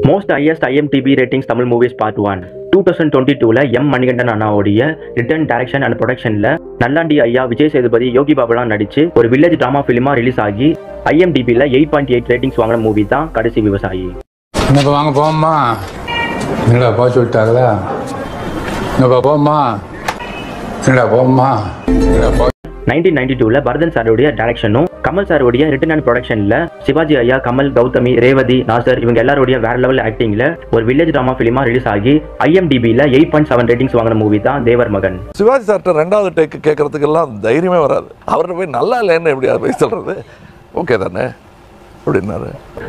Most highest IMDb ratings Tamil movies part 1. 2022ல M Manikandan அண்ணாவுடைய written direction and ப்ரொடக்ஷன்ல நல்லாண்டி ஐயா, விஜய் சேதுபதி, யோகி பாபுலாம் நடிச்சு ஒரு வில்லேஜ் டிராமா ஃபிலிமா ரிலீஸ் ஆகி IMDbல 8.8 ரேட்டிங்ஸ் வாங்கின மூவி தான் கடைசி விவசாயி. வாங்க போமா, என்னடா போக சொல்லிட்டாங்களா? போமா, என்னடா போமா. 1992ல பரதன் சாருடைய டைரக்ஷனும் கமல் சாருடைய ரிட்டன் அண்ட் ப்ரொடக்ஷன்ல சிவாஜி ஐயா, கமல், கௌதமி, ரேவதி, நாசர் இவங்க எல்லாருடைய வேற லெவல் ஆக்டிங்ல ஒரு வில்லேஜ் டிராமா ஃபிலிமா ரிலீஸ் ஆகி IMDbல 8.7 ரேட்டிங்ஸ் வாங்கின மூவி தான் தேவர் மகன். சிவாஜி சார்ட்ட ரெண்டாவது டேக் கேட்கறதுக்கெல்லாம் தைரியமே வராது. அவர்கிட்ட போய் நல்லா இல்லைன்னு எப்படி போய் சொல்றது? ஓகே தானே அப்படின்னாரு.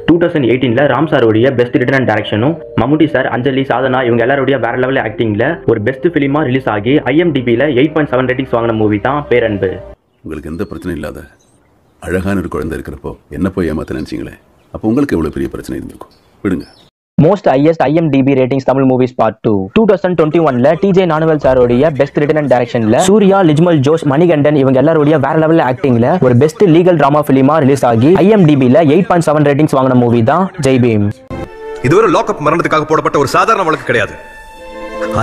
2018ல ராம் சாருடைய பெஸ்ட் ரிட்டன் அண்ட் டைரக்ஷனும் மம்முட்டி சார், அஞ்சலி, சாதனா இவங்க எல்லாருடைய வேற லெவல் ஆக்டிங்ல ஒரு பெஸ்ட் ஃபிலிமா ரிலீஸ் ஆகி IMDbல 8.7 ரேட்டிங்ஸ் வாங்கின மூவி தான் பேரன்பு. உங்களுக்கு எந்த பிரச்சனையும் இல்லாத அழகான ஒரு குழந்தை இருக்கிறப்போ என்ன போய் ஏமாத்த நினைச்சீங்களே, அப்போ உங்களுக்கு எவ்வளவு பெரிய பிரச்சனை இருந்திருக்கும். விடுங்க. Most highest IMDb ratings Tamil movies part 2. 2021ல TJ நானுவல் சாரோடைய பெஸ்ட் ரிட்டன் அண்ட் டைரக்ஷன்ல சூர்யா, லிஜ்மல் ஜோஸ், மணிகண்டன் இவங்க எல்லாருடைய வேற லெவல் ஆக்டிங்ல ஒரு பெஸ்ட் லீகல் டிராமா ஃபிலிமா ரிலீஸ் ஆகி IMDbல 8.7 ரேட்டிங்ஸ் வாங்கின மூவி தான் ஜெய் பீம். இது ஒரு லாக்அப் மரணத்துக்காக போடப்பட்ட ஒரு சாதாரண வழக்கு கிடையாது.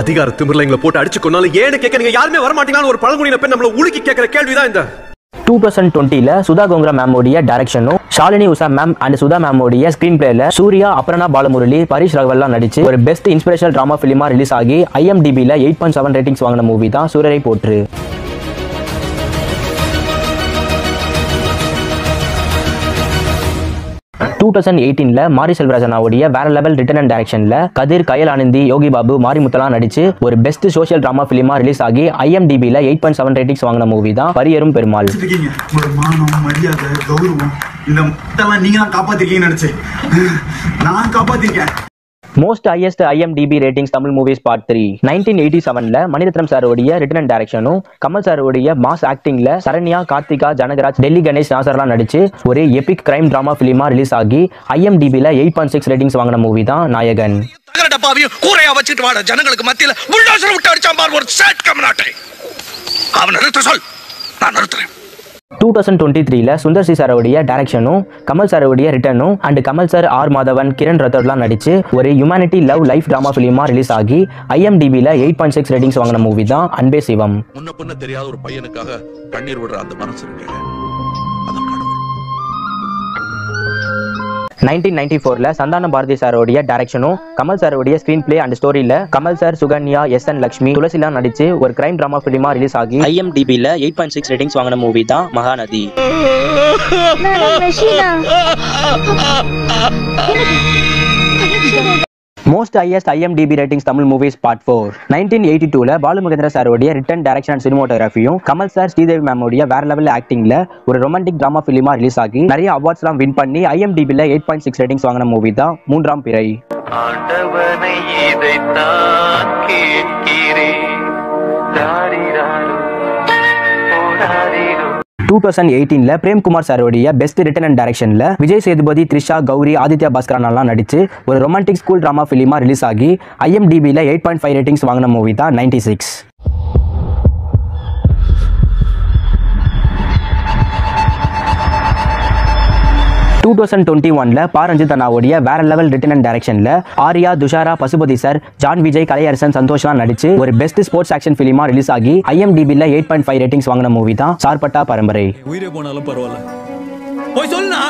அதிகார திமிர்ல எங்களை போட்டு அடிச்சு கொன்னாலும் ஏன்னு கேட்க நீங்க யாருமே வர மாட்டீங்களான்னு ஒரு பழங்குடியின பெண் நம்மள உலுக்கி கேட்கிற கேள்விதான் இந்த. 2020ல சுதா கோங்கரா மேமோடைய டைரக்ஷனும் ஷாலினி உஷா மேம் அண்ட் சுதா மேமோடைய ஸ்கிரீன் பிளேல சூர்யா, அபர்ணா பாலமுரளி, பரிஷ் ரகவல்லாம் நடிச்சு ஒரு பெஸ்ட் இன்ஸ்பிரேஷனல் டிராமா ஃபிலிமா ரிலீஸ் ஆகி IMDbல 8.7 ரேட்டிங்ஸ் வாங்கின மூவி தான் சூரரை போற்று. 2018ல மாரி செல்வராஜனாவுடைய வேற லெவல் ரிட்டன் அண்ட் டைரக்ஷன்ல கதிர், கயல் ஆனந்தி, யோகி பாபு, மாரிமுத்தலாம் நடிச்சு ஒரு பெஸ்ட் சோஷியல் டிராமா ஃபிலிமா ரிலீஸ் ஆகி IMDbல 8.7 ரேட்டிங்ஸ் வாங்கின மூவி தான் பரியரும் பெருமாள். மானம், மரியாதை, கௌரவம் இந்த முட்டெல்லாம் நீங்க தான் காப்பாத்திருக்கீங்கன்னு நினைச்சேன். நான் காப்பாத்திருக்கேன். Most highest IMDb ratings Tamil movies part 3. 1987ல மணிரத்னம் சாரோடைய ரிட்டன் அண்ட் டைரக்ஷனும் கமல் சாரோடைய மாஸ் ஆக்டிங்ல சரண்யா, கார்த்திகா, ஜனகராஜ், டெல்லி கணேஷ், நாசர்லாம் நடிச்சு ஒரு எபிக் கிரைம் டிராமா ஃபிலிமா ரிலீஸ் ஆகி IMDbல 8.6 ரேட்டிங்ஸ் வாங்கின மூவி தான் நாயகன். கூரையா வச்சிட்டு வாட ஜனங்களுக்கு மத்தியில புல்டோசர் விட்டு அடிச்சான் பார் ஒரு சேட் கமனாட்டை. அவன் நிறுத்த சொல், நான் நிறுத்துறேன். 2023ல சுந்தர் சி சாரோடைய டைரக்ஷனும் கமல் சாரோடைய ரிட்டனும் and Kamal sir, R Madhavan, Kiran ரத்தோர்லாம் நடிச்சு ஒரு ஹியூமனிட்டி லவ் லைஃப் டிராமா ஃபிலிமா ரிலீஸ் ஆகி IMDbல 8.6 ரேட்டிங்ஸ் வாங்கின மூவி தான் அன்பே சிவம். முன்ன பின்ன தெரியாத ஒரு பையனுக்காக கண்ணீர் விடுற அந்த மனசு இருக்கு. 1994ல சந்தான பாரதி சாரோடைய டைரக்ஷனும் கமல் சாரோடைய ஸ்கிரீன் பிளே அண்ட் ஸ்டோரியில கமல் சார், சுகன்யா, SN லட்சுமி, துளசிலாம் நடிச்சு ஒரு கிரைம் டிராமா ஃபிலிமா ரிலீஸ் ஆகி IMDbல 8.6 ரேட்டிங்ஸ் வாங்கின மூவி தான் Mahanadhi. Most highest IMDb ratings Tamil movies part 4. 1982ல பாலுமகேந்திர சாரோடைய ரிட்டன் டைரக்ஷன் அண்ட் சினிமாட்டோகிராஃபியும் கமல் சார், ஸ்ரீதேவி மேமோடைய வேற லெவல் ஆக்டிங்ல ஒரு ரொமான்டிக் டிராமா ஃபிலிமா ரிலீஸ் ஆகி நிறைய அவார்ட்ஸ்லாம் வின் பண்ணி IMDbல 8.6 ரேட்டிங்ஸ் வாங்கின மூவி தான் மூன்றாம் பிறை. 2018ல பிரேம்குமார் சாரோடைய பெஸ்ட் ரிட்டன் அண்ட் டைரக்ஷன்ல விஜய் சேதுபதி, த்ரிஷா, கௌரி, ஆதித்யா பாஸ்கரன்லாம் நடிச்சு ஒரு ரொமான்டிக் ஸ்கூல் டிராமா ஃபிலிமா ரிலீஸ் ஆகி IMDbல 8.5 ரேட்டிங்ஸ் வாங்கின மூவி தான் 96. 2021ல பாரஞ்சித் அண்ணாவுடைய வேற லெவல் ரிட்டன் அண்ட் டைரக்ஷன்ல ஆர்யா, துஷாரா, பசுபதி சார், ஜான் விஜய், கலையரசன், சந்தோஷ்லாம் நடிச்சு ஒரு பெஸ்ட் ஸ்போர்ட்ஸ் ஆக்ஷன் ஃபிலிமா ரிலீஸ் ஆகி IMDbல 8.5 ரேட்டிங்ஸ் வாங்கின மூவி தான் சார்பட்டா பரம்பரை. உயிரே போனாலும் பரவாயில்ல, போய் சொல்லுனா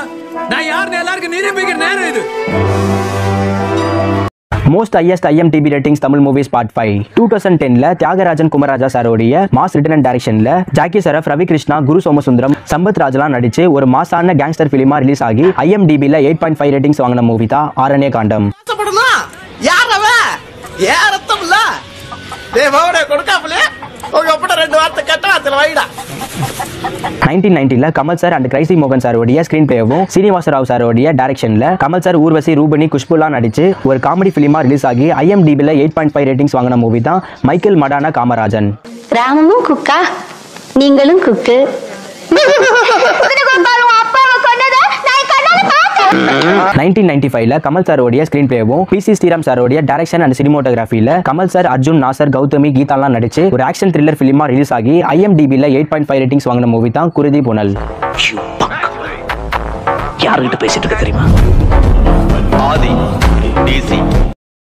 நான் யாருன்னு எல்லாருக்கும் நிரூபிக்கிற நேரம் இது. Most highest IMDb ratings Tamil movies part 5. 2010ல தியாகராஜன் குமராஜா சாரோடைய மாஸ் ரிட்டன் அண்ட் டைரக்ஷன்ல ஜாக்கி சரஃப், ரவி கிருஷ்ணா, குரு சோமசுந்தரம், சம்பத் ராஜ்லாம் நடிச்சு ஒரு மாசான கேங்ஸ்டர் ஃபிலிமா ரிலீஸ் ஆகி IMDbல 8.5 ரேட்டிங்ஸ் வாங்கின மூவி தான் ஆரண்ய காண்டம். 1990ல கமல் சார் அண்ட் கிரைசி மோகன் சாரோடைய ஸ்கிரீன் பிளேவும் சீனிவாச ராவ் சாரோடைய டைரக்ஷன்ல கமல் சார், ஊர்வசி, ரூபனி, குஷ்புலாம் நடிச்சு ஒரு காமெடி ஃபிலிமா ரிலீஸ் ஆகி IMDbல 8.5 ரேட்டிங்ஸ் வாங்கின மூவி தான் மைக்கேல் மடானா காமராஜன். ராமமும் குக்கா, நீங்களும் குக்கு. 1995ல கமல் சாரோடைய ஸ்கிரீன் பிளேவும் PC ஸ்ரீராம் சாரோடைய டைரக்ஷன் அண்ட் சினிமாட்டோகிராஃபில கமல் சார், அர்ஜுன், நாசர், கௌதமி, கீதாலாம் நடிச்சு ஒரு ஆக்ஷன் த்ரில்லர் ஃபிலிமா ரிலீஸ் ஆகி IMDbல 8.5 ரேட்டிங்ஸ் வாங்கின மூவி தான் குருதி புனல். யாருகிட்ட பேசிட்டு இருக்க தெரியுமா? ஆதி